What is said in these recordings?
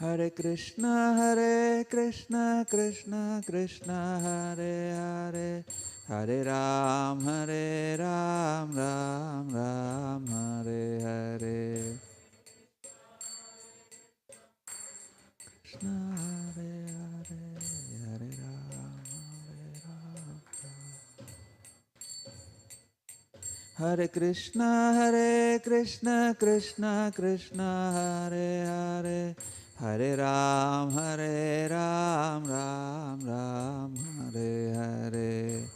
Hare Krishna Krishna Krishna Hare Hare, Hare Ram Ram Ram Hare Hare. Krishna Hare Hare, Hare Ram Hare Krishna Krishna Krishna Hare Hare, Hare Ram Ram Ram Hare Hare.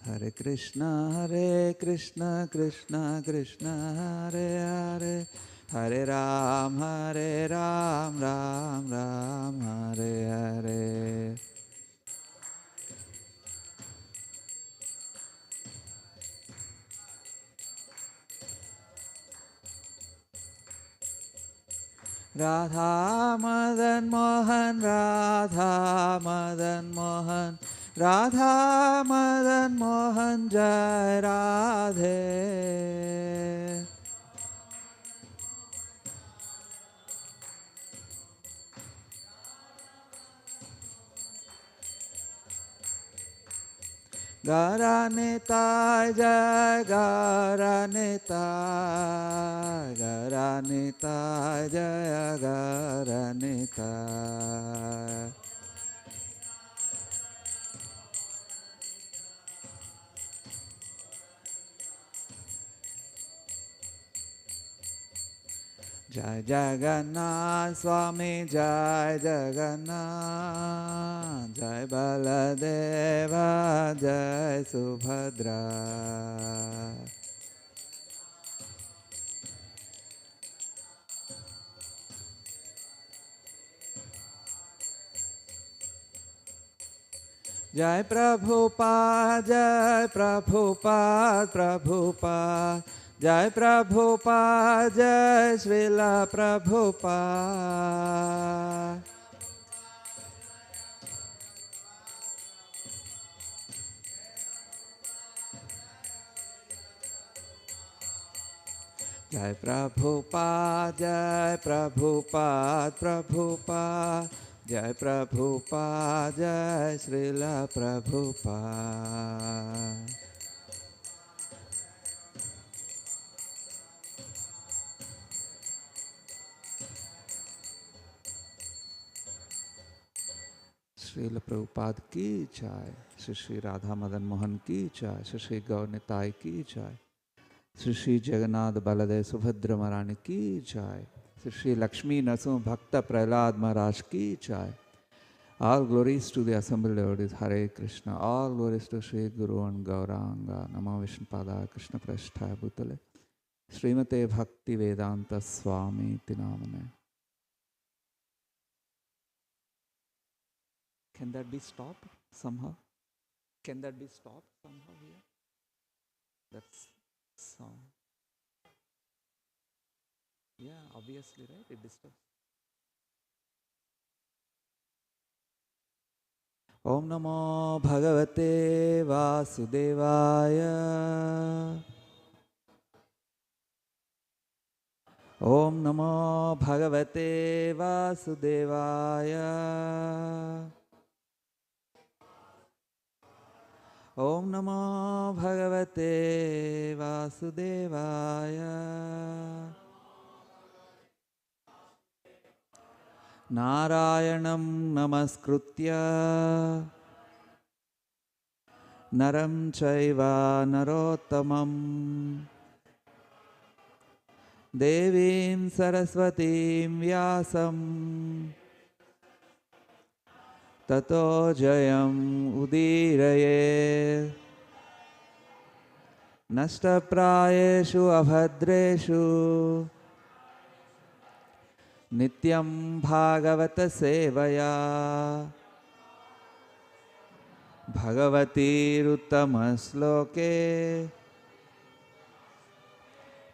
Hare Krishna Krishna Krishna Hare Hare, Hare Ram Ram Ram Hare Hare. Radha Madan Mohan, Radha Madan Mohan, Radha Madan Mohan, Jai Radhe. Garanita Jai Garanita, Garanita Jaya Garanita. Jai Jagannath Swami, Jai Jagannath, Jai Baladeva, Jai Subhadra. Jai Prabhupada, Jai Prabhupada, Prabhupada, Jai Prabhupada, Jai Srila Prabhupada. Jai Prabhupada, Jai Prabhupada, Prabhupada, Jai Prabhupada, Jai Srila Prabhupada. Srila Prabhupada ki jai, Shri Shri Radha Madan Mohan ki jai, Shri Shri Gaur Nitai ki jai, Shri Shri Jagannath Baladev Subhadra Marani ki jai, Shri Shri Lakshmi Narsingh Bhakta Prahlad Maharaj ki jai. All glories to the assembled devotees. Hare Krishna. All glories to Shri Guru and Gauranga. Namo Vishnupada Krishna Prasthaya Bhutale. Srimate Bhakti Vedanta Swami Tinamane. Can that be stopped somehow? Can that be stopped somehow here? That's sound. Yeah, obviously, right? It disturbs. Om Namo Bhagavate Vasudevaya. Om Namo Bhagavate Vasudevaya. Om Namo Bhagavate Vasudevaya. Narayanam Namaskritya Naram Chaiva Narottamam Devim Saraswatim Vyasam Tato Jayam Udiraye Nashtaprayeshu Abhadreshu Nityam Bhagavata Sevaya Bhagavati Ruttamaśloke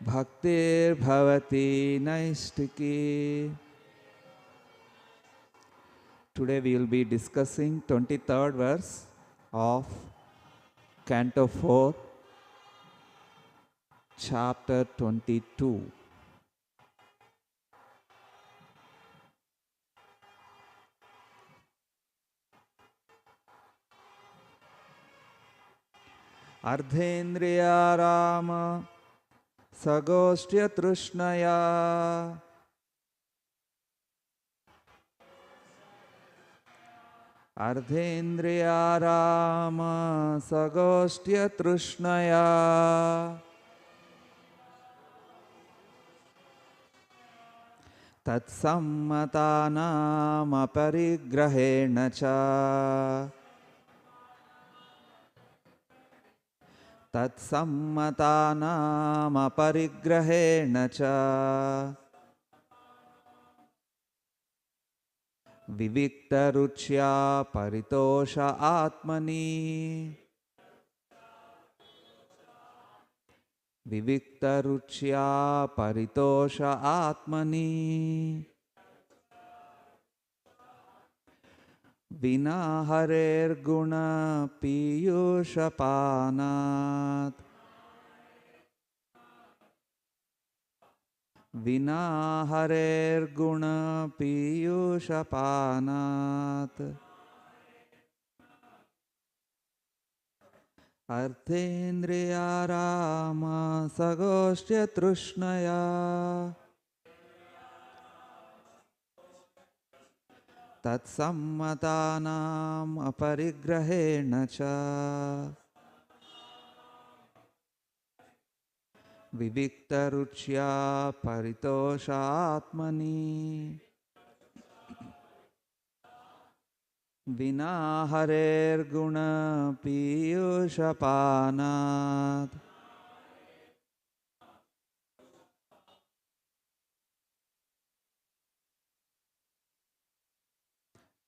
Bhaktir Bhavati Naistiki Today we will be discussing 23rd verse of Canto 4, Chapter 22. Ardhendriya Rama Sagostya Trushnaya Ardhendriya Rama Sagostya Trushnaya Tatsammatanam aparigrahena cha Tatsammatanam aparigrahena cha Viviktaruchya paritosha atmani Viviktaruchya paritosha atmani Vina harer guna piyusha panat Vina harer guna piyusha panat Arthendriya Rama Sagostya Trushnaya Tatsammatanam aparigrahena cha Viviktaruchya paritosha atmani Vina harer guna piyusha panat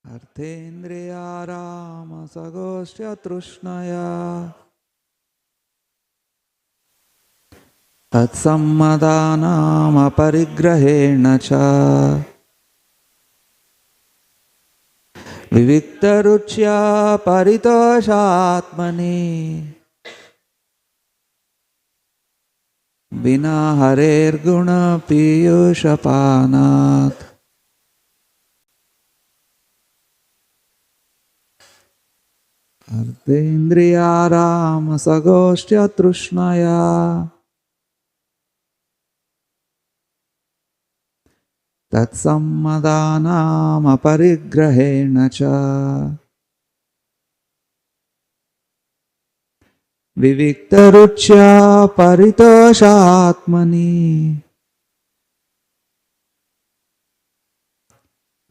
Arthendriya Rama Sagostya Trushnaya Tatsammadanam aparigrahena cha Viviktaruchya paritoshatmani Vina harer guna piyusha panat Arthendriya Rama Sagostya Trushnaya Tatsammadanam aparigrahena cha Viviktaruchya paritoshatmani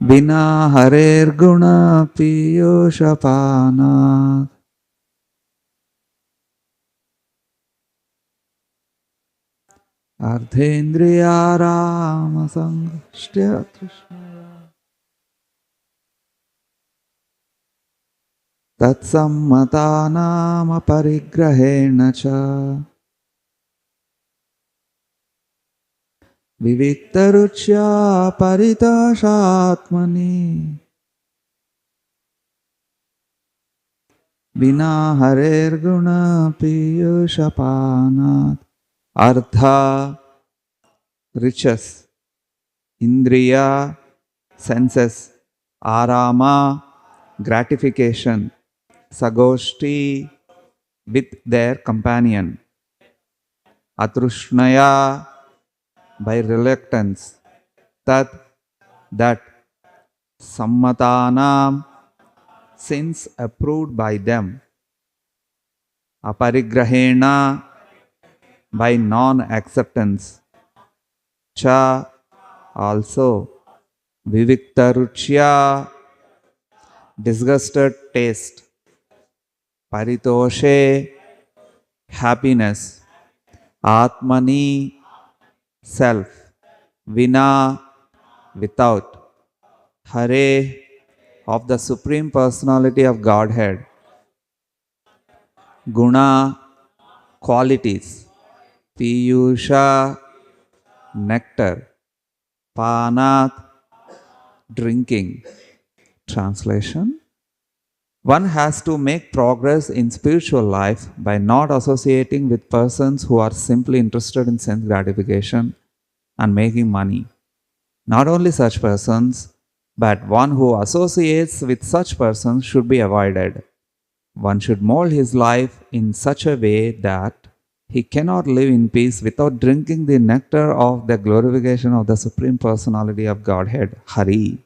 Vina harer guna piyusha panat Ardhendriya Rama Sagostya Trushnaya Tatsammatanam aparigrahena cha Viviktaruchya paritoshatmani Vina harer guna piyusha panat Artha, riches, Indriya, senses, Arama, gratification, Sagoshti, with their companion, Atrushnaya, by reluctance, Tat, that, Sammatanam, since approved by them, Aparigrahena, by non-acceptance, Cha, also, Viviktaruchya, disgusted taste, Paritoshe, happiness, Atmani, self, Vina, without, Hare, of the Supreme Personality of Godhead, Guna, qualities, Piyusha, nectar, Panat, drinking, Translation: one has to make progress in spiritual life by not associating with persons who are simply interested in sense gratification and making money. Not only such persons, but one who associates with such persons should be avoided. One should mold his life in such a way that he cannot live in peace without drinking the nectar of the glorification of the Supreme Personality of Godhead, Hari.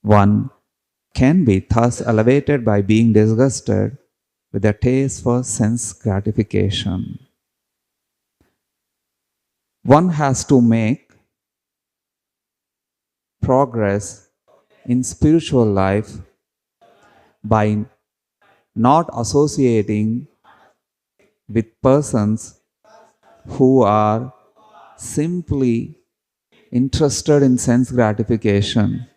One can be thus elevated by being disgusted with the taste for sense gratification. One has to make progress in spiritual life by not associating with persons who are simply interested in sense gratification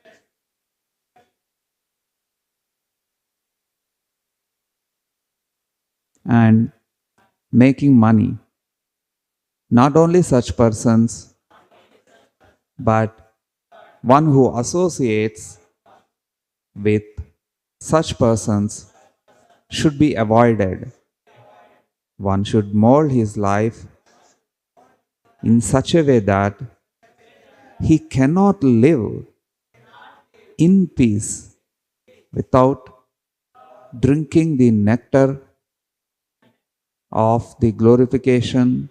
and making money. Not only such persons, but one who associates with such persons should be avoided. One should mold his life in such a way that he cannot live in peace without drinking the nectar of the glorification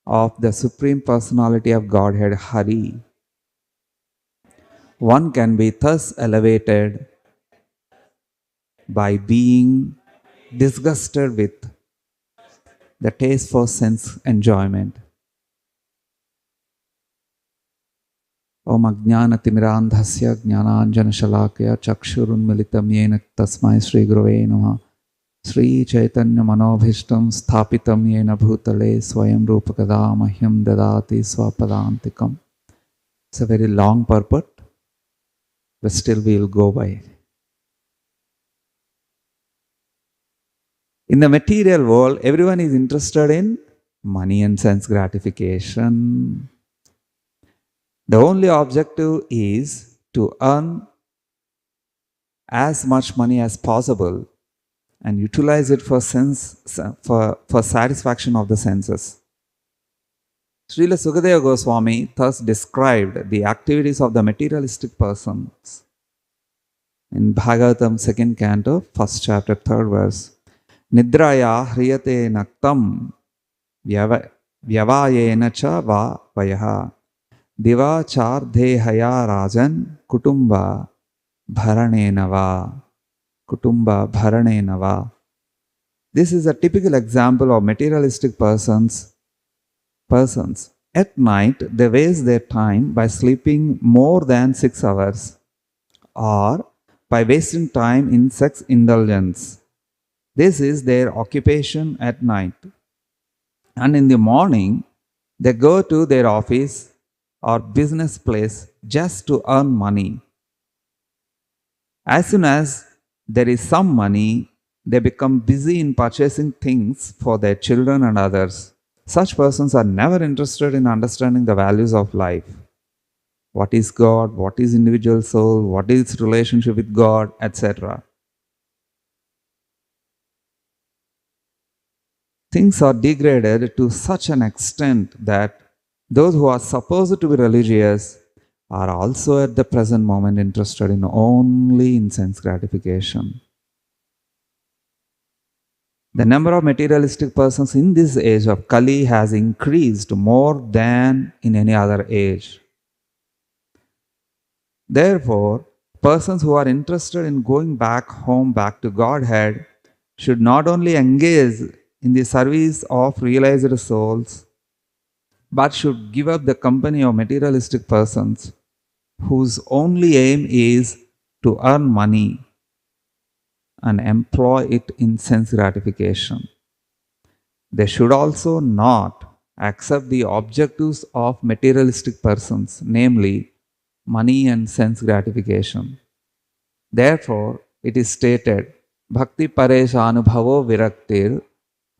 of the Supreme Personality of Godhead, Hari. One can be thus elevated by being disgusted with the taste for sense enjoyment. Om Ajnanatimirandhasya Jnananjanashalakaya Chakshurunmilitam Yena Tasmai Shri Gurave Namaha. Sri Chaitanya Manobhishtam Sthapitam Yena Bhutale Swayam Rupakada Mahyam Dadati Swapadantikam. It's a very long purport, but still we will go by it. In the material world, everyone is interested in money and sense gratification. The only objective is to earn as much money as possible and utilize it for satisfaction of the senses. Srila Sukadeva Goswami thus described the activities of the materialistic persons in Bhagavatam 2nd canto, 1st chapter, 3rd verse. Nidraya hriyate naktam vyavayena cha va vayaha diva chardhehaya rajan kutumba bharanenava. This is a typical example of materialistic persons. At night, they waste their time by sleeping more than 6 hours or by wasting time in sex indulgence. This is their occupation at night. And in the morning, they go to their office or business place just to earn money. As soon as there is some money, they become busy in purchasing things for their children and others. Such persons are never interested in understanding the values of life. What is God? What is individual soul? What is relationship with God? Etc. Things are degraded to such an extent that those who are supposed to be religious are also at the present moment interested in only in sense gratification. The number of materialistic persons in this age of Kali has increased more than in any other age. Therefore, persons who are interested in going back home, back to Godhead, should not only engage in the service of realized souls, but should give up the company of materialistic persons whose only aim is to earn money and employ it in sense gratification. They should also not accept the objectives of materialistic persons, namely money and sense gratification. Therefore, it is stated, Bhakti Paresha Anubhavo Viraktir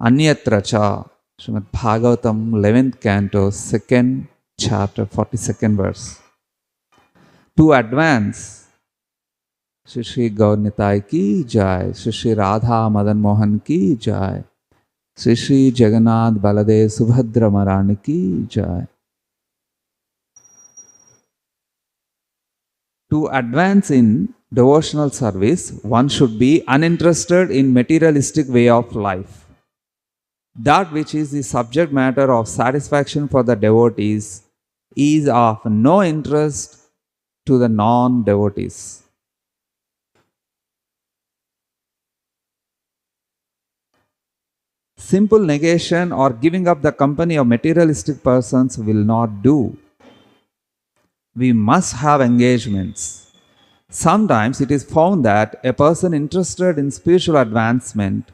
Anyatra Cha, Srimad Bhagavatam 11th canto, 2nd chapter, 42nd verse. To advance Shri Shri Gaurnitai ki jai. Shri Shri Radha Madan Mohan ki jai. Shri Shri Jagannath Baladev Subhadra Marani ki jai. To advance in devotional service, one should be uninterested in materialistic way of life. That which is the subject matter of satisfaction for the devotees is of no interest to the non-devotees. Simple negation or giving up the company of materialistic persons will not do. We must have engagements. Sometimes it is found that a person interested in spiritual advancement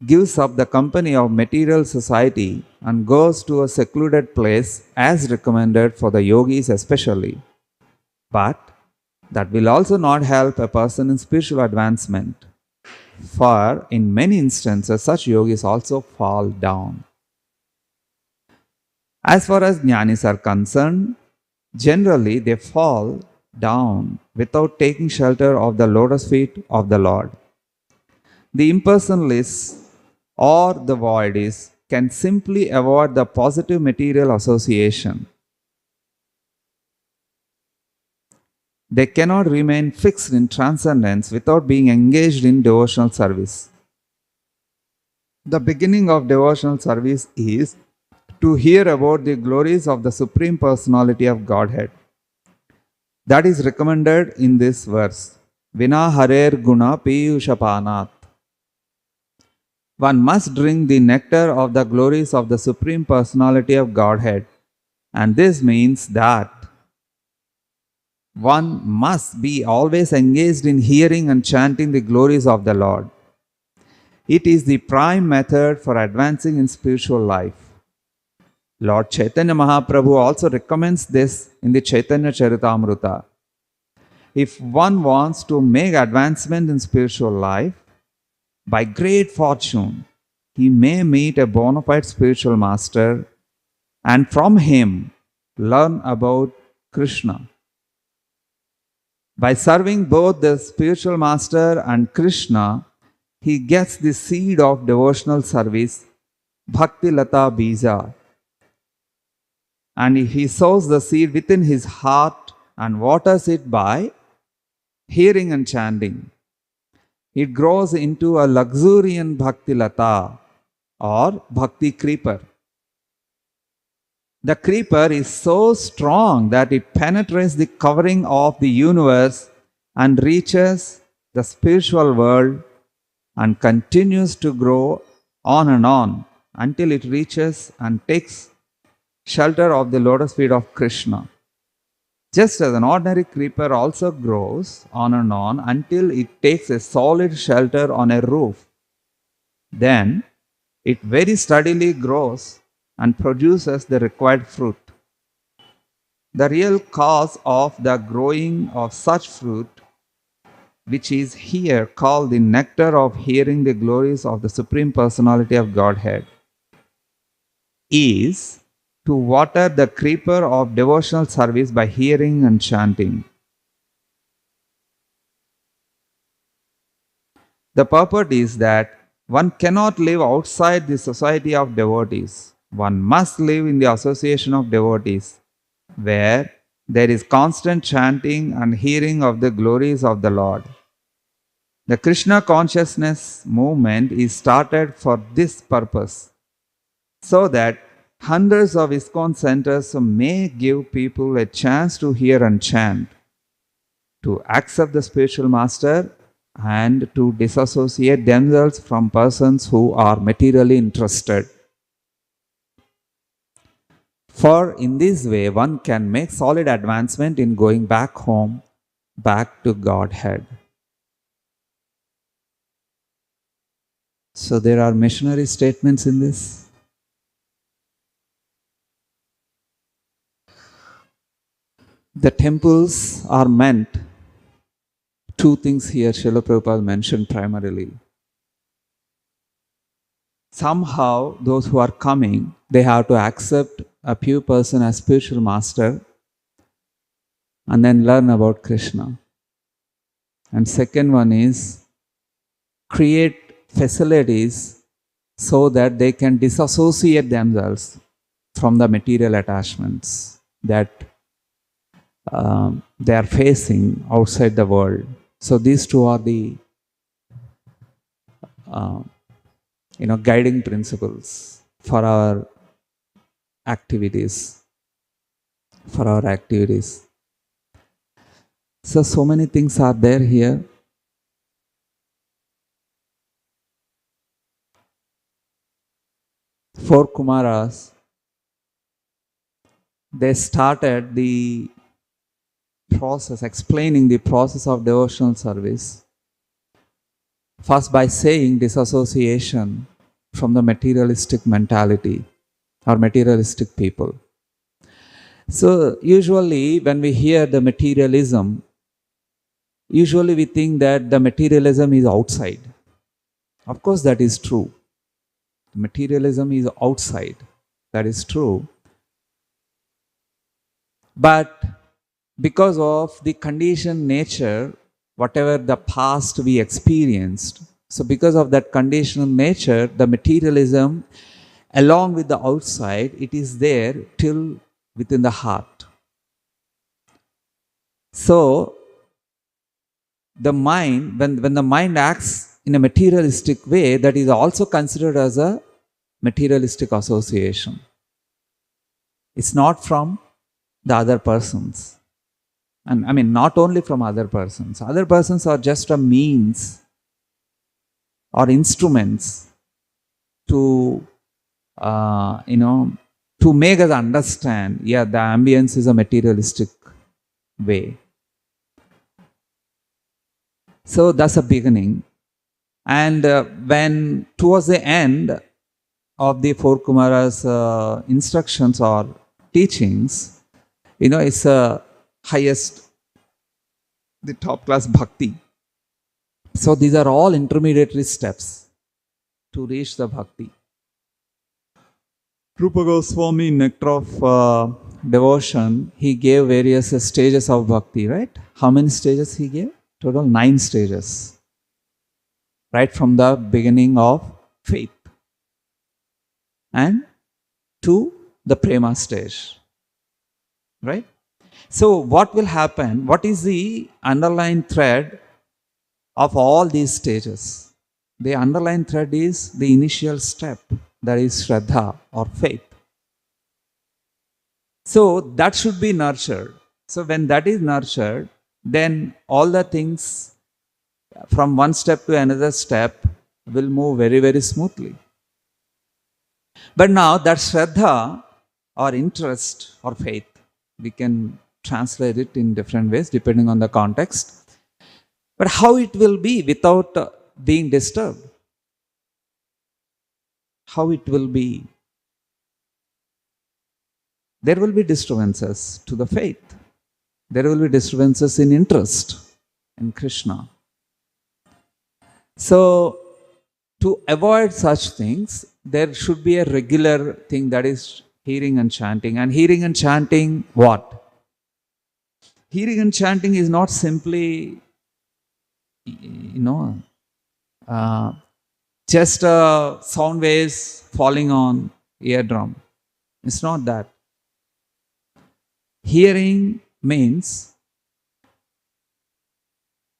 gives up the company of material society and goes to a secluded place as recommended for the yogis especially. But that will also not help a person in spiritual advancement, for in many instances such yogis also fall down. As far as jnanis are concerned, generally they fall down without taking shelter of the lotus feet of the Lord. The impersonalists or the voidists can simply avoid the positive material association. They cannot remain fixed in transcendence without being engaged in devotional service. The beginning of devotional service is to hear about the glories of the Supreme Personality of Godhead. That is recommended in this verse. Vina harer guna piyushapanat. One must drink the nectar of the glories of the Supreme Personality of Godhead, and this means that one must be always engaged in hearing and chanting the glories of the Lord. It is the prime method for advancing in spiritual life. Lord Chaitanya Mahaprabhu also recommends this in the Chaitanya Charitamrita. If one wants to make advancement in spiritual life, by great fortune, he may meet a bona fide spiritual master and from him learn about Krishna. By serving both the spiritual master and Krishna, he gets the seed of devotional service, Bhakti Lata Bija. And he sows the seed within his heart and waters it by hearing and chanting. It grows into a luxuriant Bhakti Lata or Bhakti creeper. The creeper is so strong that it penetrates the covering of the universe and reaches the spiritual world and continues to grow on and on until it reaches and takes shelter of the lotus feet of Krishna. Just as an ordinary creeper also grows on and on until it takes a solid shelter on a roof. Then it very steadily grows and produces the required fruit. The real cause of the growing of such fruit, which is here called the nectar of hearing the glories of the Supreme Personality of Godhead, is to water the creeper of devotional service by hearing and chanting. The purport is that one cannot live outside the society of devotees. One must live in the association of devotees, where there is constant chanting and hearing of the glories of the Lord. The Krishna consciousness movement is started for this purpose, so that hundreds of ISKCON centers may give people a chance to hear and chant, to accept the spiritual master, and to disassociate themselves from persons who are materially interested. For in this way, one can make solid advancement in going back home, back to Godhead. So there are missionary statements in this. The temples are meant, two things here Srila Prabhupada mentioned primarily. Somehow those who are coming, they have to accept a pure person as spiritual master and then learn about Krishna. And second one is create facilities so that they can disassociate themselves from the material attachments that they are facing outside the world. So these two are the guiding principles for our activities. So many things are there here. Four Kumaras, they started the process, explaining the process of devotional service, first by saying disassociation from the materialistic mentality or materialistic people. So usually when we hear the materialism, usually we think that the materialism is outside. Of course, that is true. Materialism is outside. That is true. But because of the conditioned nature, whatever the past we experienced, so because of that conditioned nature, the materialism, along with the outside, it is there till within the heart. So the mind, when the mind acts in a materialistic way, that is also considered as a materialistic association. It's not from the other persons. And I mean, not only from other persons. Other persons are just a means or instruments to, to make us understand, yeah, the ambience is a materialistic way. So that's a beginning. And when towards the end of the Four Kumaras' instructions or teachings, it's a highest, the top class bhakti. So these are all intermediary steps to reach the bhakti. Rupa Goswami, Nectar of Devotion, he gave various stages of bhakti, right? How many stages he gave? Total 9 stages. Right from the beginning of faith and to the prema stage. Right? So what will happen? What is the underlying thread of all these stages? The underlying thread is the initial step, that is Shraddha or faith. So that should be nurtured. So when that is nurtured, then all the things from one step to another step will move very, very smoothly. But now that Shraddha or interest or faith, we can translate it in different ways depending on the context. But how it will be without being disturbed? How it will be? There will be disturbances to the faith. There will be disturbances in interest in Krishna. So, to avoid such things, there should be a regular thing, that is hearing and chanting. And hearing and chanting, what? Hearing and chanting is not simply, just sound waves falling on eardrum. It's not that. Hearing means,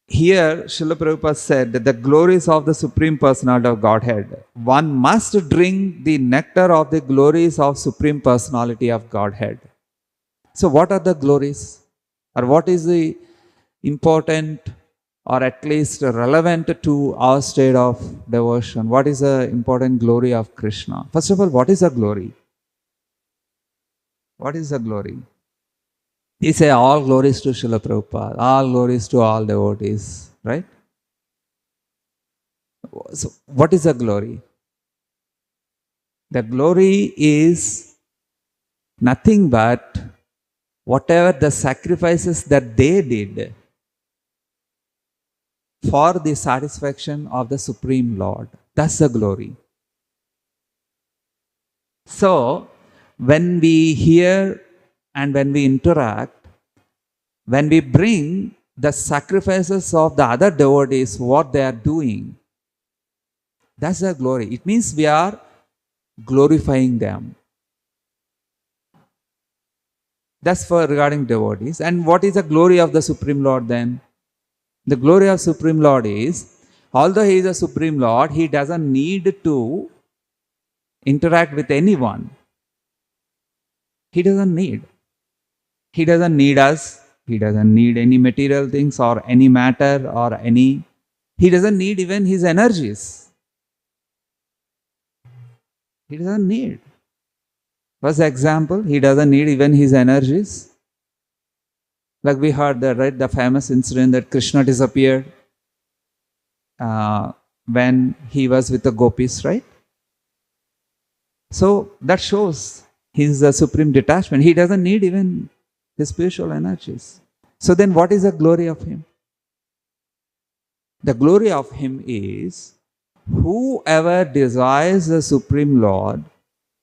here Srila Prabhupada said that the glories of the Supreme Personality of Godhead, one must drink the nectar of the glories of Supreme Personality of Godhead. So what are the glories? Or what is the important or at least relevant to our state of devotion? What is the important glory of Krishna? First of all, what is the glory? What is the glory? He say all glories to Srila Prabhupada, all glories to all devotees, right? So what is the glory? The glory is nothing but whatever the sacrifices that they did for the satisfaction of the Supreme Lord. That's the glory. So when we hear and when we interact, when we bring the sacrifices of the other devotees, what they are doing, that's their glory. It means we are glorifying them. That's for regarding devotees. And what is the glory of the Supreme Lord then? The glory of Supreme Lord is, although He is a Supreme Lord, He doesn't need to interact with anyone. He doesn't need. He doesn't need us. He doesn't need any material things or any matter or any. He doesn't need even His energies. He doesn't need. First example, He doesn't need even His energies. Like we heard that, right? The famous incident that Krishna disappeared when he was with the gopis, right? So that shows His supreme detachment. He doesn't need even His spiritual energies. So then what is the glory of Him? The glory of Him is whoever desires the Supreme Lord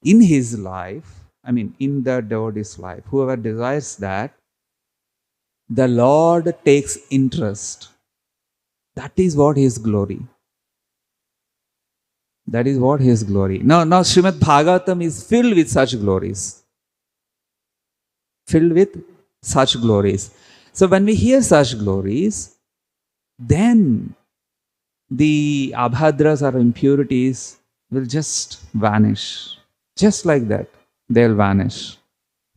in his life, I mean in the devotee's life, whoever desires that, the Lord takes interest. That is what His glory. That is what His glory. Now Srimad Bhagavatam is filled with such glories. Filled with such glories. So when we hear such glories, then the abhadras or impurities will just vanish. Just like that, they'll vanish.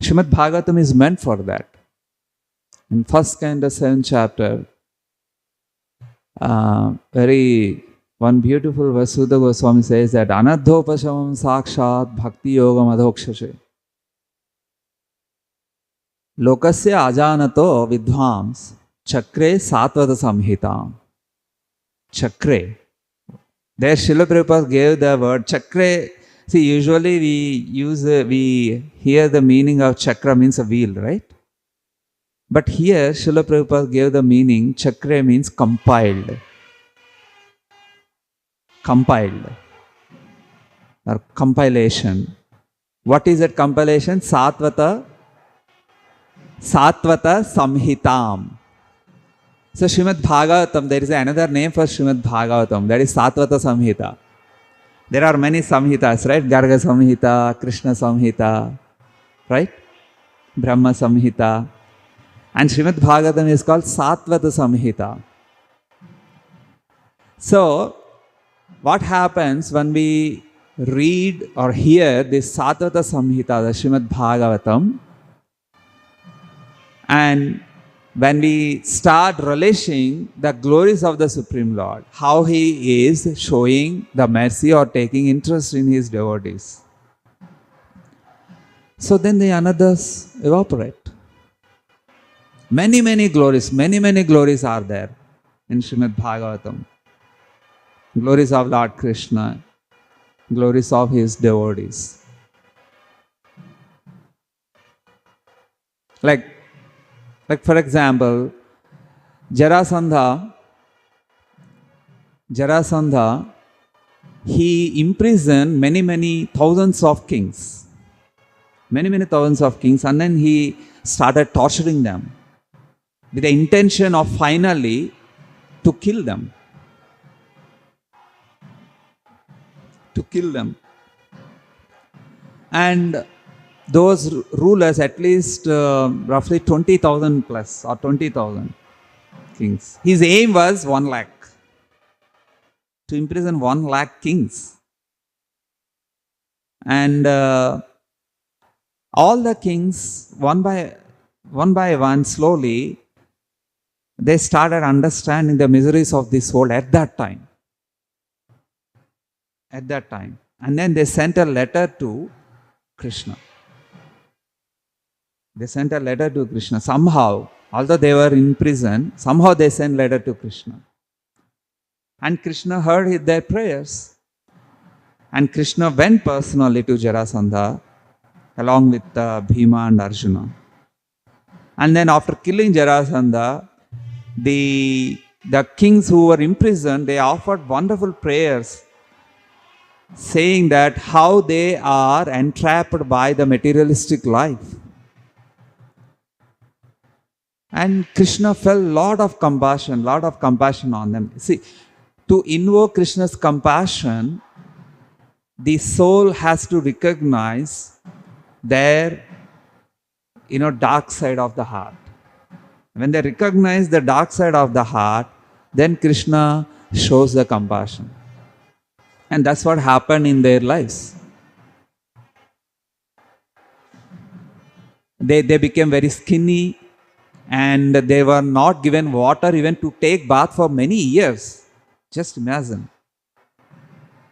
Srimad Bhagavatam is meant for that. In first canto, 7th chapter, one beautiful verse, Sudha Goswami says that Anadhopashamam sakshat bhakti yogam adhokshashe lokasya ajanato vidhvams chakre satvata samhitam. Chakre. There Srila Prabhupada gave the word chakre. See, usually we hear the meaning of chakra means a wheel, right? But here Srila Prabhupada gave the meaning, chakra means compiled. Compiled. Or compilation. What is that compilation? Satvata Samhitam. So Srimad Bhagavatam, there is another name for Srimad Bhagavatam, that is Satvata Samhita. There are many Samhitas, right? Garga Samhita, Krishna Samhita, right? Brahma Samhita. And Srimad Bhagavatam is called Satvata Samhita. So, what happens when we read or hear this Satvata Samhita, the Srimad Bhagavatam, and when we start relishing the glories of the Supreme Lord, how He is showing the mercy or taking interest in His devotees, so then the anathas evaporate. Many glories are there in Srimad Bhagavatam. Glories of Lord Krishna, glories of His devotees. Like for example, Jarasandha, he imprisoned many thousands of kings. Many thousands of kings, and then he started torturing them with the intention of finally to kill them. And those rulers, at least roughly 20,000 plus or 20,000 kings. His aim was 1 lakh. To imprison 1 lakh kings. And all the kings, one by one, slowly, they started understanding the miseries of this world at that time. And then they sent a letter to Krishna. Somehow, although they were in prison, somehow they sent letter to Krishna. And Krishna heard their prayers. And Krishna went personally to Jarasandha along with Bhima and Arjuna. And then after killing Jarasandha, the kings who were imprisoned, they offered wonderful prayers saying that how they are entrapped by the materialistic life. And Krishna felt lot of compassion on them. See, to invoke Krishna's compassion, the soul has to recognize their, dark side of the heart. When they recognize the dark side of the heart, then Krishna shows the compassion. And that's what happened in their lives. They became very skinny, and they were not given water even to take bath for many years. Just imagine.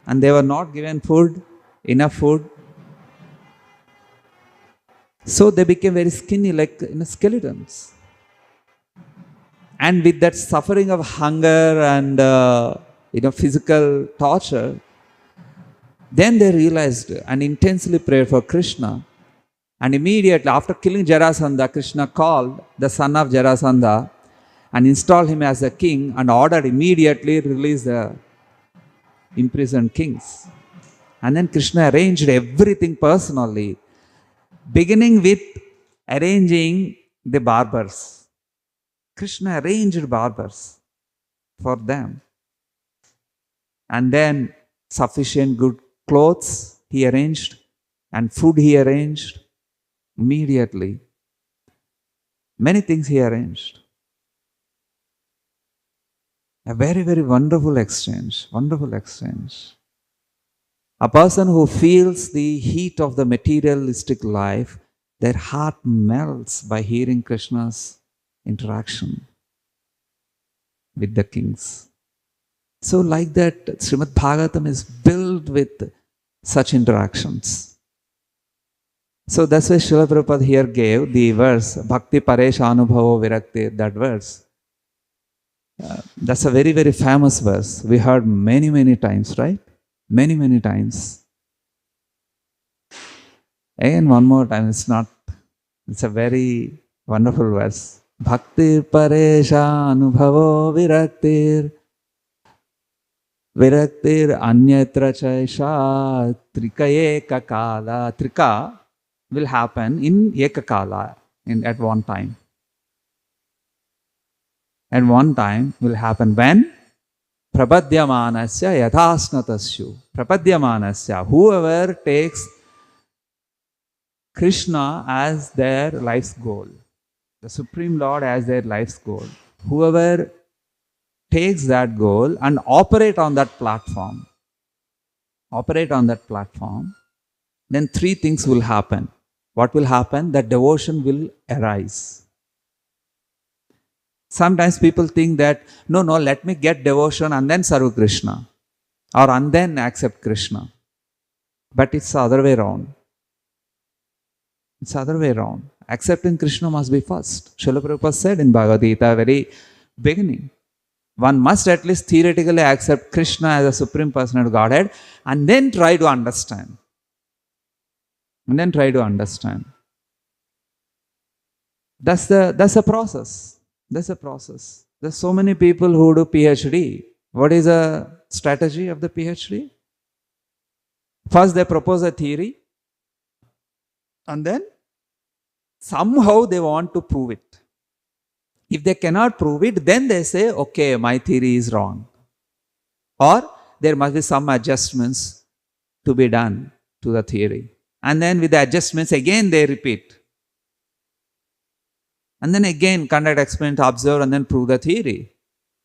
And they were not given food, enough food. So they became very skinny, like skeletons. And with that suffering of hunger and physical torture, then they realized and intensely prayed for Krishna. And immediately after killing Jarasandha, Krishna called the son of Jarasandha and installed him as a king and ordered immediately release the imprisoned kings. And then Krishna arranged everything personally, beginning with arranging the barbers. Krishna arranged barbers for them. And then sufficient good clothes he arranged and food he arranged immediately. Many things he arranged. A very, very wonderful exchange. Wonderful exchange. A person who feels the heat of the materialistic life, their heart melts by hearing Krishna's interaction with the kings. So like that, Srimad Bhagavatam is built with such interactions. So that's why Srila Prabhupada here gave the verse, Bhakti Paresha Anubhavo Virakti, that verse. That's a very, very famous verse. We heard many, many times, right? Many, many times. Again, one more time, it's a very wonderful verse. Bhakti Paresha Anubhavo Viraktir Viraktir Anyatra Chaisha Trika Ekakala. Trika will happen in Ekakala, at one time. At one time will happen when? Prabhadyamanasya yathasnatasyu. Prabhadyamanasya, whoever takes Krishna as their life's goal, the Supreme Lord as their life's goal, whoever takes that goal and operate on that platform, then three things will happen. What will happen? That devotion will arise. Sometimes people think that, no, let me get devotion and then serve Krishna, or and then accept Krishna. But it's the other way around. It's the other way around. Accepting Krishna must be first. Srila Prabhupada said in Bhagavad Gita, very beginning, one must at least theoretically accept Krishna as a Supreme Personality of Godhead and then try to understand. That's the process. That's a process. There's so many people who do PhD. What is the strategy of the PhD? First they propose a theory, and then somehow they want to prove it. If they cannot prove it, then they say, okay, my theory is wrong. Or there must be some adjustments to be done to the theory. And then with the adjustments, again they repeat. And then again conduct experiment, observe, and then prove the theory.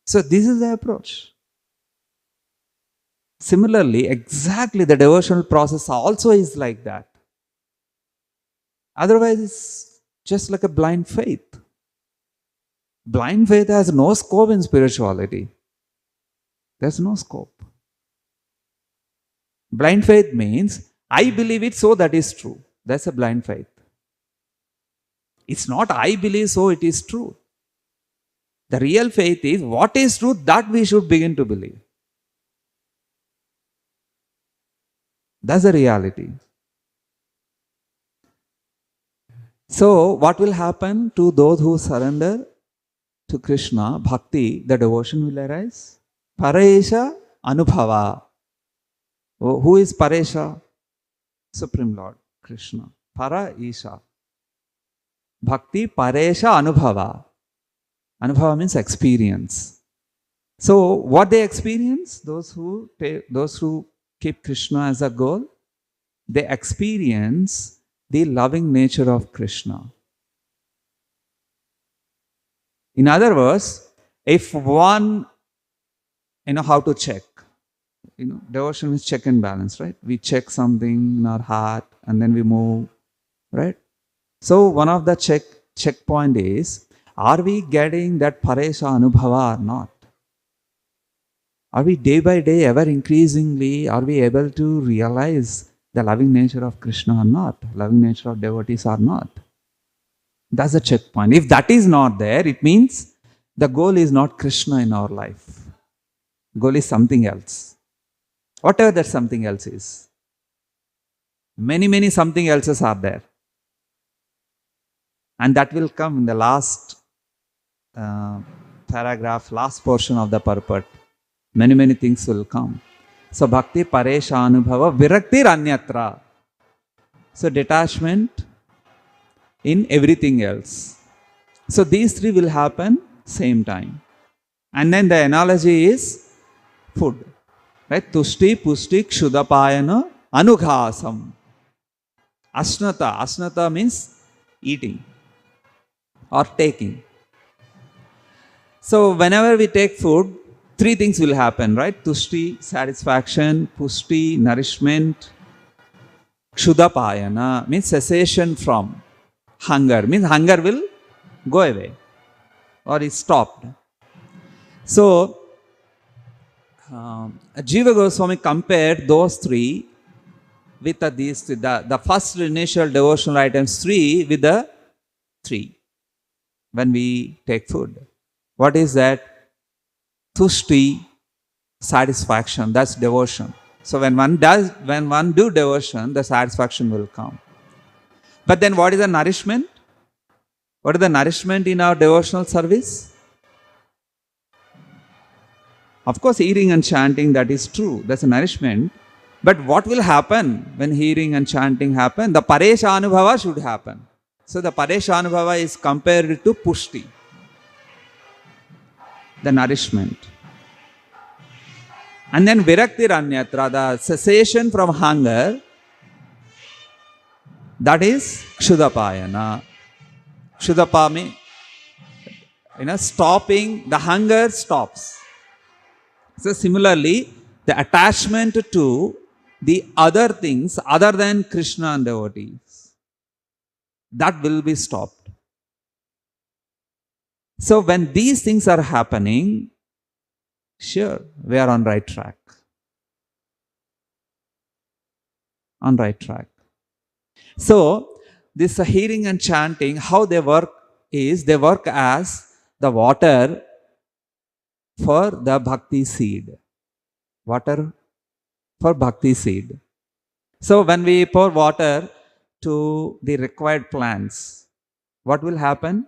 So this is the approach. Similarly, exactly the devotional process also is like that. Otherwise, it's just like a blind faith. Blind faith has no scope in spirituality. There's no scope. Blind faith means, I believe it, so that is true. That's a blind faith. It's not I believe, so it is true. The real faith is, what is true, that we should begin to believe. That's the reality. So, what will happen to those who surrender to Krishna, bhakti, the devotion will arise? Paresha Anubhava. Who is Paresha? Supreme Lord, Krishna. Para Isha. Bhakti Paresha Anubhava. Anubhava means experience. So what they experience, those who keep Krishna as a goal, they experience the loving nature of Krishna. In other words, if one, how to check, devotion is check and balance, right? We check something in our heart and then we move, right? So one of the checkpoint is, are we getting that paresha anubhava or not? Are we day by day, ever increasingly, are we able to realize the loving nature of Krishna or not? Loving nature of devotees or not? That's a checkpoint. If that is not there, it means the goal is not Krishna in our life. Goal is something else. Whatever that something else is. Many something else's are there. And that will come in the last paragraph, last portion of the purport. Many things will come. So bhakti paresha anubhava viraktir anyatra. So detachment in everything else. So these three will happen same time. And then the analogy is food. Right? Tushti, pushti, kshudapayana, anughasam. Ashnata. Ashnata means eating or taking. So whenever we take food, three things will happen, right? Tushti, satisfaction, pushti, nourishment, kshudapayana means cessation from hunger, means hunger will go away or is stopped. So Jiva Goswami compared those three with the first initial devotional items 3 with the 3 when we take food. What is that? Tushti, satisfaction, that's devotion. So when one do devotion, the satisfaction will come. But then what is the nourishment? What is the nourishment in our devotional service? Of course, hearing and chanting, that is true. That's a nourishment. But what will happen when hearing and chanting happen? The paresha anubhava should happen. So the paresha anubhava is compared to pushti, the nourishment. And then viraktir anyatra, the cessation from hunger, that is kshudapayana. Kshudapami, stopping, the hunger stops. So similarly, the attachment to the other things other than Krishna and devotees, that will be stopped. So when these things are happening, sure, we are on right track. On right track. So this hearing and chanting, how they work is, they work as the water for the bhakti seed. Water for bhakti seed. So when we pour water to the required plants, what will happen?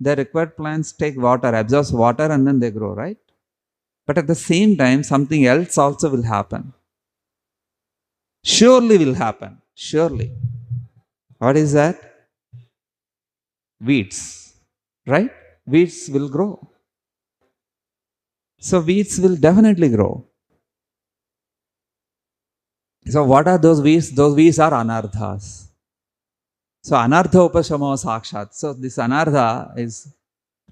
The required plants take water, absorbs water, and then they grow, right? But at the same time, something else also will happen. Surely will happen. Surely. What is that? Weeds. Right? Weeds will grow. So weeds will definitely grow. So what are those weeds? Those weeds are anarthas. So anartha upashamo sakshat. So this anartha is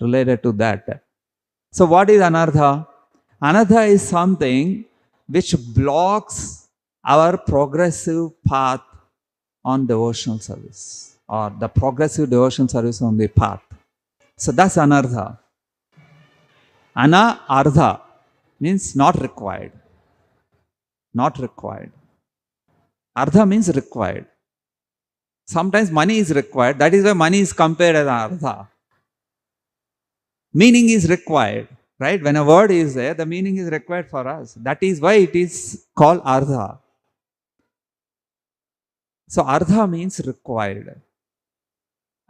related to that. So what is anartha? Anartha is something which blocks our progressive path on devotional service, or the progressive devotional service on the path. So that's anartha. Anartha means not required. Not required. Artha means required. Sometimes money is required. That is why money is compared as artha. Meaning is required. Right? When a word is there, the meaning is required for us. That is why it is called artha. So artha means required.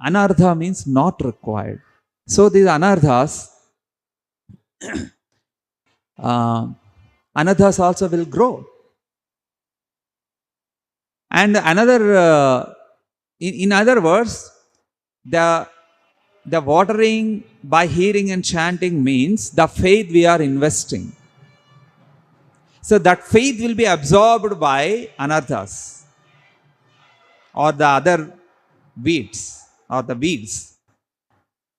Anartha means not required. So these anarthas, anarthas also will grow. And another, in other words, the the watering by hearing and chanting means the faith we are investing. So that faith will be absorbed by anarthas or the other weeds or the weeds.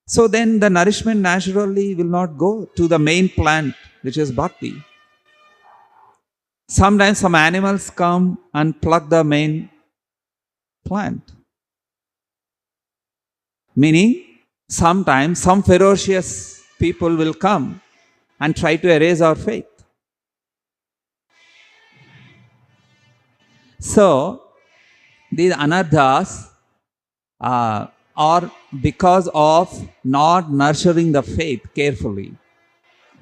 So then the nourishment naturally will not go to the main plant, which is bhakti. Sometimes some animals come and pluck the main plant. Meaning, sometimes some ferocious people will come and try to erase our faith. So, these anarthas are because of not nurturing the faith carefully.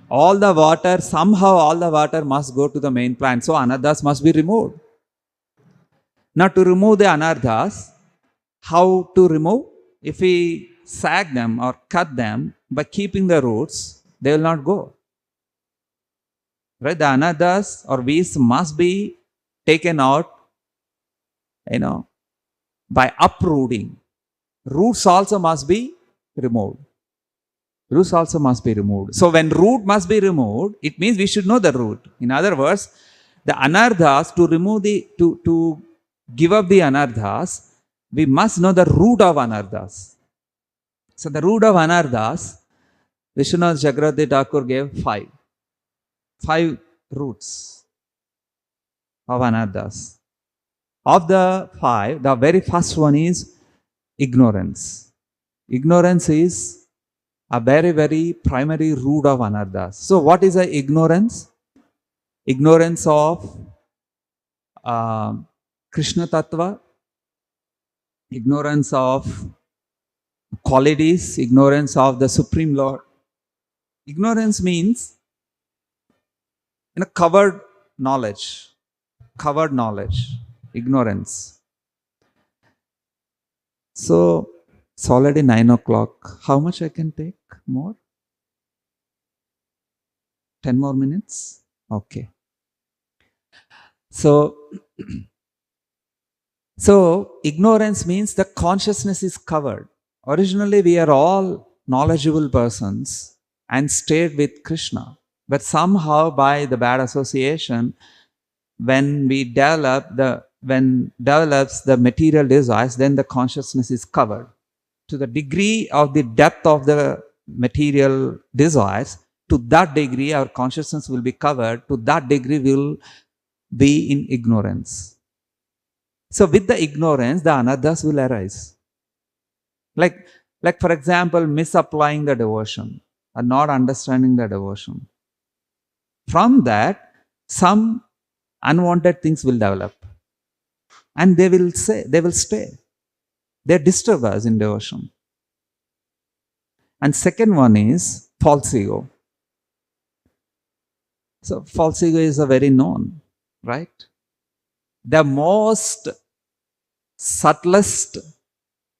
All the water, somehow all the water must go to the main plant. So, anarthas must be removed. Now, to remove the anarthas, how to remove? If we sag them or cut them by keeping the roots, they will not go. Right? The anarthas or weeds must be taken out, by uprooting. Roots also must be removed. Roots also must be removed. So when root must be removed, it means we should know the root. In other words, the anarthas, to remove to give up the anarthas, we must know the root of anarthas. So the root of anarthas, Vishwanath Chakravarti Thakur gave 5. 5 roots of anarthas. Of the 5, the very first one is ignorance. Ignorance is a very, very primary root of anarthas. So what is the ignorance? Ignorance of Krishna Tattva, ignorance of qualities, ignorance of the Supreme Lord. Ignorance means covered knowledge, ignorance. So it's already 9 o'clock. How much I can take more? 10 more minutes? Okay. So ignorance means the consciousness is covered. Originally we are all knowledgeable persons and stayed with Krishna. But somehow by the bad association, when develops the material desires, then the consciousness is covered. To the degree of the depth of the material desires, to that degree our consciousness will be covered, to that degree we will be in ignorance. So with the ignorance, the anarthas will arise. Like for example, misapplying the devotion or not understanding the devotion. From that, some unwanted things will develop. And they will stay. They disturb us in devotion. And second one is false ego. So false ego is a very known, right? The most subtlest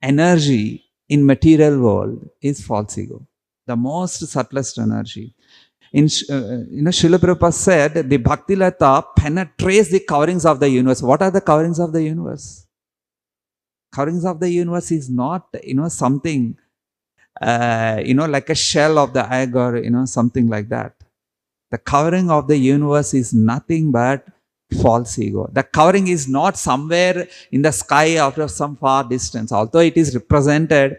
energy in material world is false ego. The most subtlest energy. Srila Prabhupada said the Bhakti Lata penetrates the coverings of the universe. What are the coverings of the universe? Coverings of the universe is not, something, like a shell of the egg or, something like that. The covering of the universe is nothing but false ego. The covering is not somewhere in the sky after some far distance. Although it is represented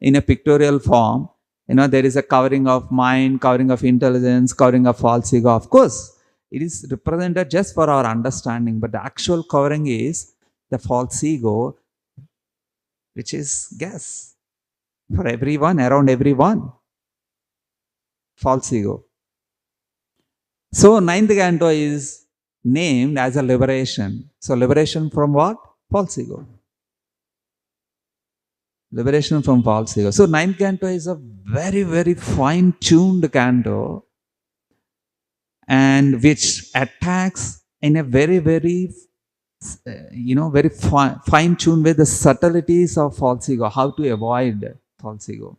in a pictorial form, there is a covering of mind, covering of intelligence, covering of false ego. Of course, it is represented just for our understanding, but the actual covering is the false ego, which is guess for everyone, around everyone. False ego. So, 9th canto is named as a liberation. So, liberation from what? False ego. Liberation from false ego. So 9th canto is a very, very fine-tuned canto, and which attacks in a very, very, very fine-tuned way the subtleties of false ego, how to avoid false ego.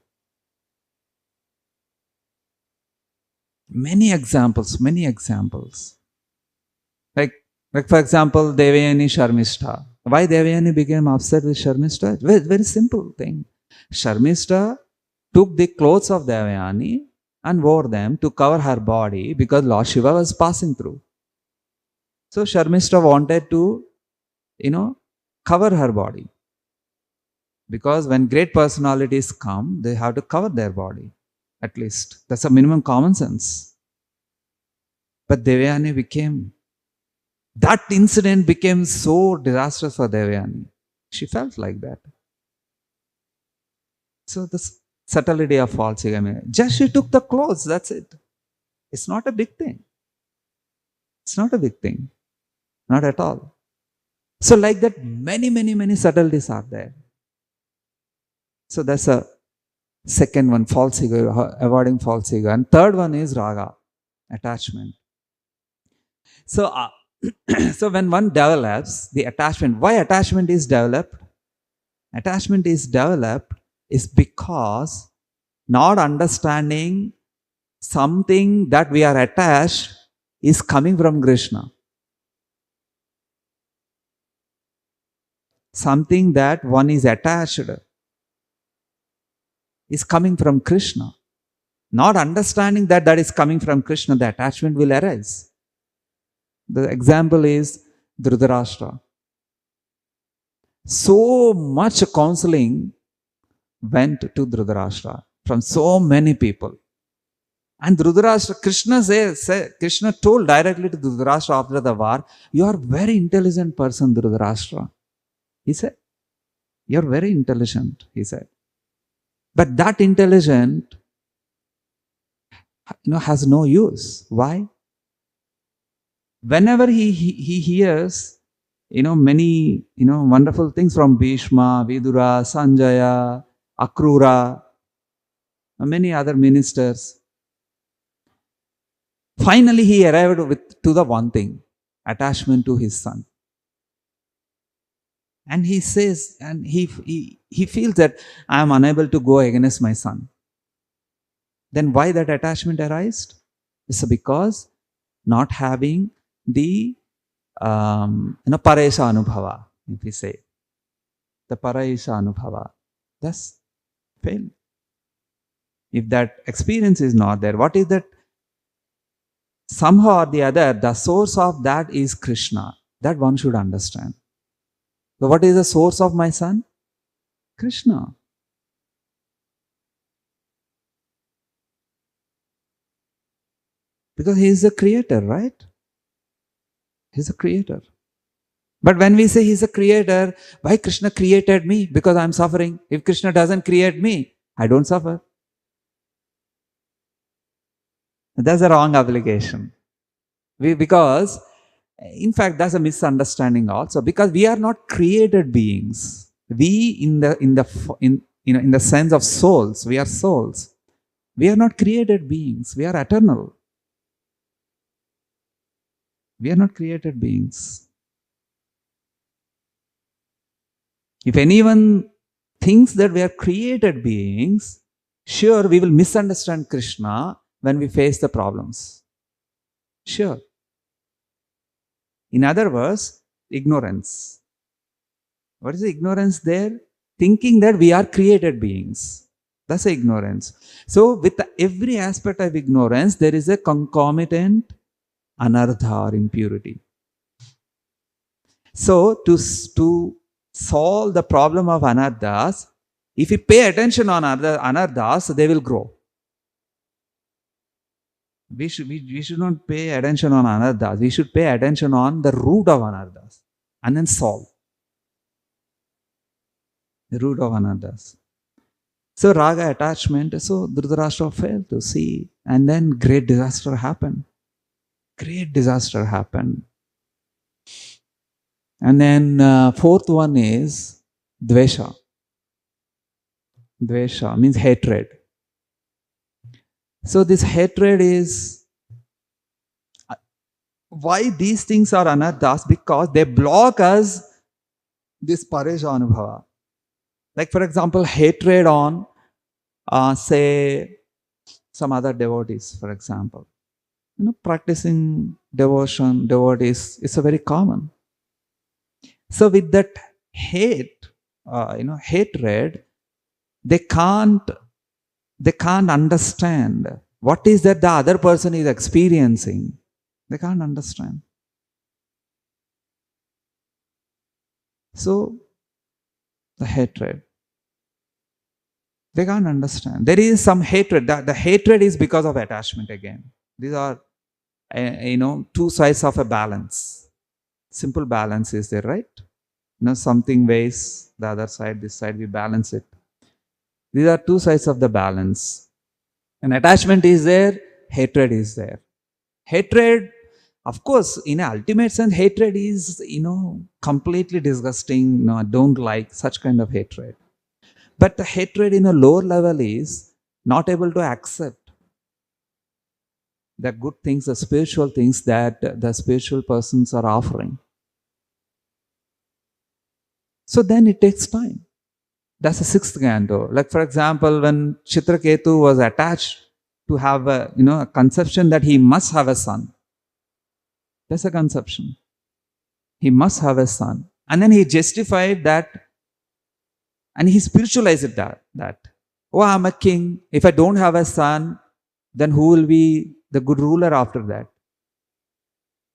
Many examples. Like for example, Devayani Sharmishta. Why Devayani became upset with Sharmishta? Very, very simple thing. Sharmishta took the clothes of Devayani and wore them to cover her body because Lord Shiva was passing through. So Sharmishta wanted to, cover her body. Because when great personalities come, they have to cover their body, at least. That's a minimum common sense. But Devayani that incident became so disastrous for Devayani. She felt like that. So the subtlety of false ego. Just she took the clothes, that's it. It's not a big thing. It's not a big thing. Not at all. So like that, many subtleties are there. So that's a second one, false ego, avoiding false ego. And third one is raga, attachment. So, so when one develops the attachment, why attachment is developed? Attachment is developed is because not understanding something that we are attached is coming from Krishna. Something that one is attached is coming from Krishna. Not understanding that is coming from Krishna, the attachment will arise. The example is Dhritarashtra. So much counseling went to Dhritarashtra from so many people. And Dhritarashtra, Krishna told directly to Dhritarashtra after the war, you are a very intelligent person, Dhritarashtra. He said, you are very intelligent, he said. But that intelligent, has no use. Why? Whenever he hears, many, wonderful things from Bhishma, Vidura, Sanjaya, Akrura, many other ministers, finally he arrived to the one thing, attachment to his son. And he says, and he feels that I am unable to go against my son. Then why that attachment arised? It's because not having the Paresha Anubhava, if we say. The Paresha Anubhava. That's fail. If that experience is not there, what is that? Somehow or the other, the source of that is Krishna. That one should understand. So what is the source of my son? Krishna. Because he is the creator, right? He's a creator. But when we say he's a creator, why Krishna created me? Because I'm suffering. If Krishna doesn't create me, I don't suffer. That's a wrong application. Because, in fact, that's a misunderstanding also. Because we are not created beings. We, in the sense of souls, we are souls. We are not created beings. We are eternal. We are not created beings. If anyone thinks that we are created beings, sure, we will misunderstand Krishna when we face the problems. Sure. In other words, ignorance. What is the ignorance there? Thinking that we are created beings. That's the ignorance. So, with every aspect of ignorance, there is a concomitant anartha or impurity. So, to solve the problem of anarthas, if we pay attention on anarthas, they will grow. We should not pay attention on anarthas. We should pay attention on the root of anarthas and then solve the root of anarthas. So raga, attachment, so Dhritarashtra failed to see, and then great disaster happened. Great disaster happened. And then fourth one is dvesha. Dvesha means hatred. So this hatred is, why these things are anarthas? Because they block us this paresha anubhava. Like for example, hatred on, say, some other devotees, for example. Practicing devotees is a very common. So with that hate, hatred, they can't They can't understand what is that the other person is experiencing. They can't understand. So, the hatred. They can't understand. There is some hatred. The hatred is because of attachment again. These are, two sides of a balance. Simple balance is there, right? Something weighs the other side, this side, we balance it. These are two sides of the balance. And attachment is there, hatred is there. Hatred, of course, in an ultimate sense, hatred is, completely disgusting. I don't like such kind of hatred. But the hatred in a lower level is not able to accept the good things, the spiritual things that the spiritual persons are offering. So then it takes time. That's the sixth canto. Like, for example, when Chitraketu was attached to have a conception that he must have a son. That's a conception. He must have a son. And then he justified that, and he spiritualized that. Oh, I'm a king. If I don't have a son, then who will be the good ruler after that?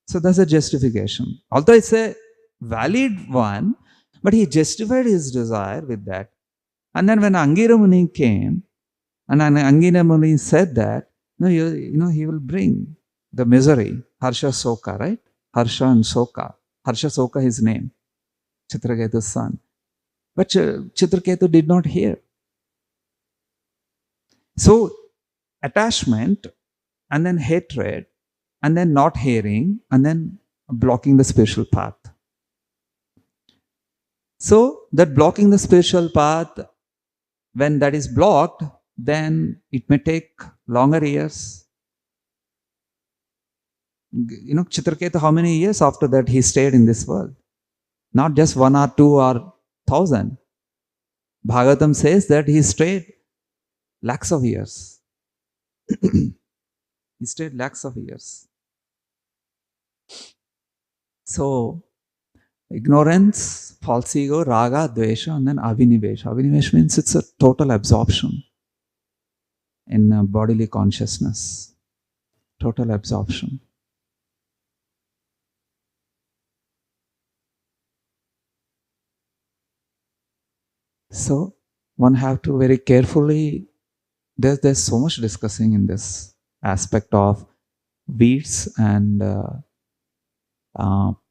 So that's a justification. Although it's a valid one, but he justified his desire with that. And then when Angira Muni came, and Angira Muni said that, he will bring the misery, Harsha Soka, right? Harsha and Soka. Harsha Soka, his name, Chitraketu's son. But Chitraketu did not hear. So, attachment, and then hatred, and then not hearing, and then blocking the spiritual path. So, that blocking the spiritual path, when that is blocked, then it may take longer years. Chitraketu, how many years after that he stayed in this world? Not just 1 or 2 or 1,000. Bhagavatam says that he stayed lakhs of years. He stayed lakhs of years. So, ignorance, false ego, raga, dvesha, and then avinivesh. Avinivesh means it's a total absorption in bodily consciousness. Total absorption. So, one have to very carefully, there's so much discussing in this aspect of weeds and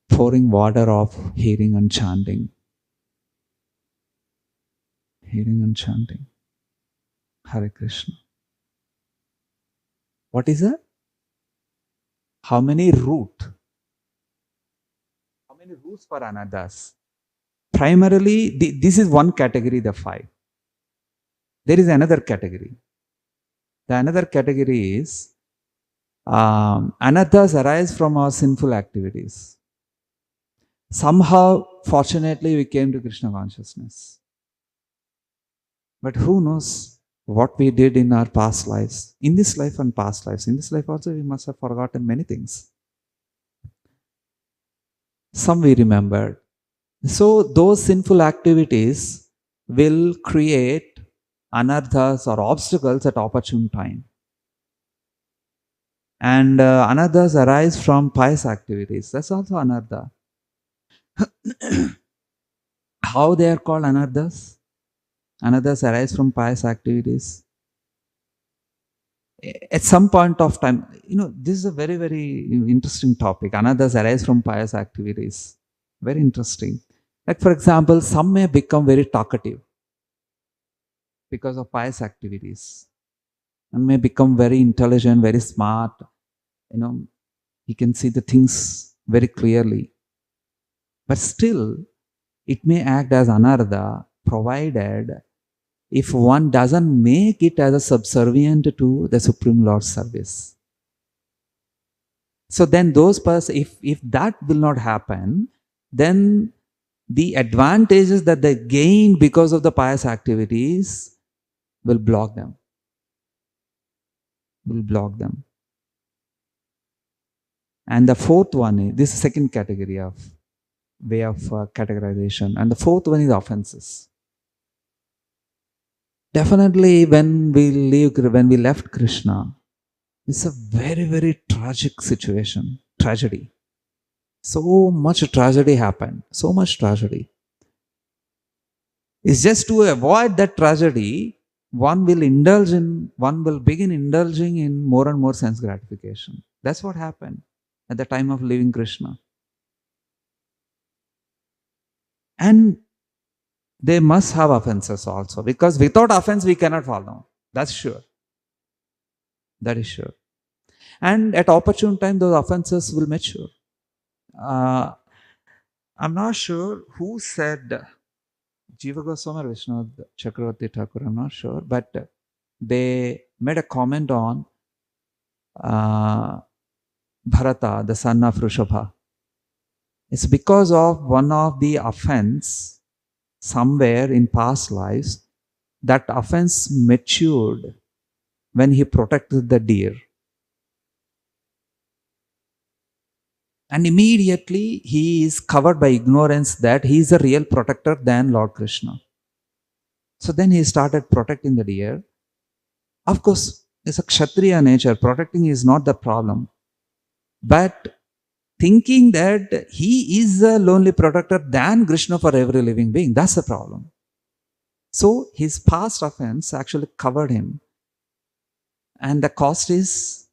pouring water of hearing and chanting. Hearing and chanting. Hare Krishna. What is that? How many roots for anadas? Primarily, this is one category, the 5. There is another category. The another category is anadas arise from our sinful activities. Somehow, fortunately, we came to Krishna consciousness. But who knows what we did in our past lives, in this life and past lives. In this life also, we must have forgotten many things. Some we remembered. So those sinful activities will create anarthas or obstacles at opportune time. And anarthas arise from pious activities. That's also anartha. How they are called anarthas? Anarthas arise from pious activities. At some point of time, this is a very, very interesting topic. Anarthas arise from pious activities. Very interesting. Like, for example, some may become very talkative because of pious activities, and may become very intelligent, very smart. He can see the things very clearly. But still, it may act as anartha, provided if one doesn't make it as a subservient to the Supreme Lord's service. So then those persons, if that will not happen, then the advantages that they gain because of the pious activities will block them. Will block them. And the fourth one is, this is the second category of way of categorization. And the fourth one is offenses. Definitely when we left Krishna, it's a very, very tragic situation, tragedy. So much tragedy happened, so much tragedy. It's just to avoid that tragedy, one will begin indulging in more and more sense gratification. That's what happened at the time of leaving Krishna. And they must have offenses also, because without offense we cannot follow. That's sure. That is sure. And at opportune time, those offenses will mature. Uh, I'm not sure who said Jiva Goswami or Vishnu Chakravarti Thakur, I'm not sure, but they made a comment on Bharata, the son of Rishabha. It's because of one of the offense somewhere in past lives, that offense matured when he protected the deer. And immediately he is covered by ignorance that he is a real protector than Lord Krishna. So then he started protecting the deer. Of course, it's a Kshatriya nature. Protecting is not the problem. But thinking that he is a lonely protector than Krishna for every living being, that's the problem. So his past offense actually covered him. And the cost is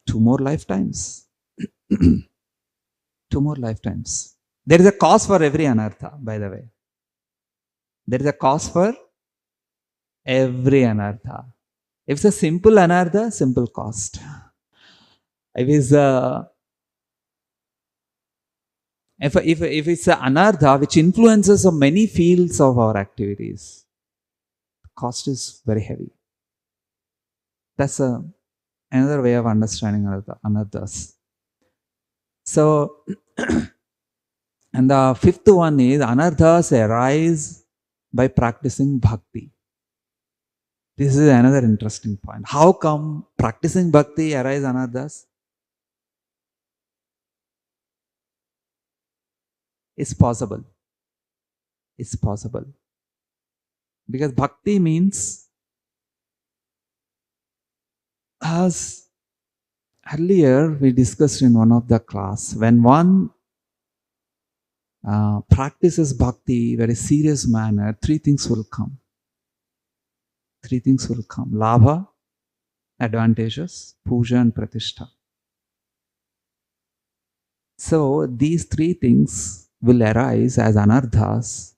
2 more lifetimes. 2 more lifetimes. There is a cost for every anartha, by the way. There is a cost for every anartha. If it's a simple anartha, simple cost. If it's if it's an anartha which influences so many fields of our activities, cost is very heavy. That's another way of understanding anarthas. So, and the fifth one is anarthas arise by practicing bhakti. This is another interesting point. How come practicing bhakti arise anarthas? It's possible. It's possible. Because bhakti means, as earlier we discussed in one of the class, when one practices bhakti in a very serious manner, 3 things will come. 3 things will come. Labha, advantages, puja and pratishtha. So these 3 things will arise as anarthas.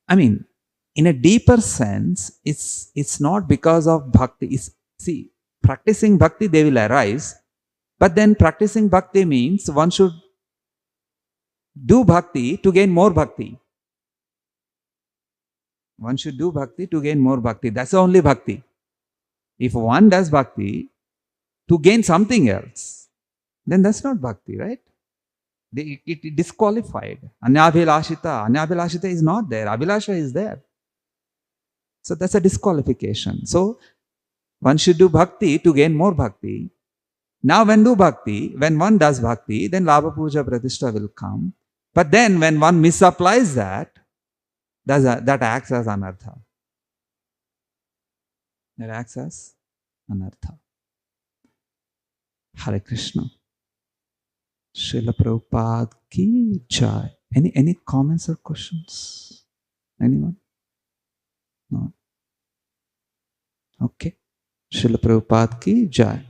I mean, in a deeper sense, it's not because of bhakti. See, practicing bhakti, they will arise. But then practicing bhakti means one should do bhakti to gain more bhakti. One should do bhakti to gain more bhakti. That's the only bhakti. If one does bhakti to gain something else, then that's not bhakti, right? It disqualified. Anyabhilashita is not there. Abhilasha is there. So that's a disqualification. So one should do bhakti to gain more bhakti. Now when one does bhakti, then Labha Puja Pratishtha will come. But then when one misapplies that acts as anartha. That acts as anartha. Hare Krishna. Srila Prabhupada ki jai. Any comments or questions? Anyone? No? Okay. Srila Prabhupada ki jai.